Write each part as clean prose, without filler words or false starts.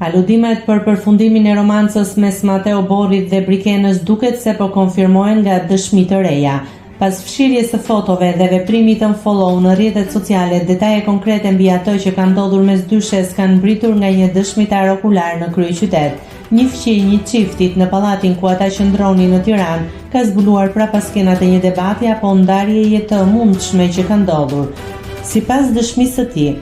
Aludimet për përfundimin e romancës mes Mateo Borrit dhe Brikenës duket se po konfirmohen nga dëshmi të reja. Pas fshirjes së fotove dhe veprimit të unfollow në rrjetet sociale, detaje konkrete mbi ato që ka ndodhur mes dyshes kanë mbritur nga një dëshmitar okular në kryeqytet. Një fqinj i çiftit në pallatin ku ata qëndronin në Tiranë ka zbuluar prapaskenat e një debati apo ndarjeje të mundshme që ka ndodhur. Sipas dëshmisë së tij,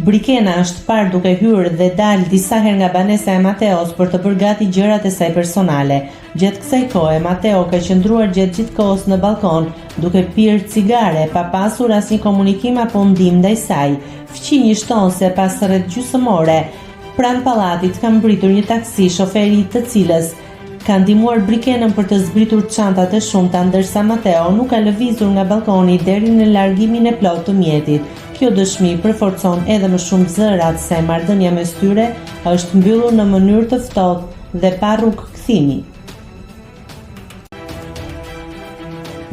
Brikena është parë duke hyrë dhe dalë disa herë nga banesa e Mateos për të bërë gati gjërat e saj personale. Gjatë kësaj kohe, Mateo ka qëndruar gjatë gjithë kohës në balkon, duke pirë cigare, pa pasur asnjë komunikim apo ndihmë ndaj saj. Fqinji shton se pas rreth gjysmore, pranë pallatit ka mbritur një taksi, shoferi i të cilës ka ndihmuar Brikenën për të zbritur çantat e shumta, ndërsa Mateo nuk ka lëvizur nga balkoni deri në largimin e plotë të mjetit. Kjo dëshmi përforcon edhe më shumë zërat se marrëdhënia mes tyre është mbyllur në mënyrë të ftohtë dhe pa rrugë kthimi.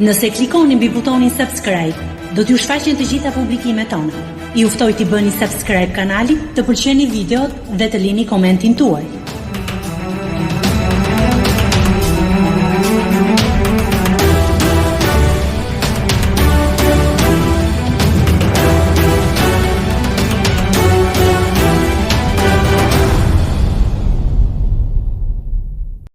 Nëse klikoni mbi butonin subscribe, do t'ju shfaqen të gjitha publikimet tona. Ju ftoj t'i bëni subscribe kanalit, të pëlqeni videot dhe të lini komentin tuaj.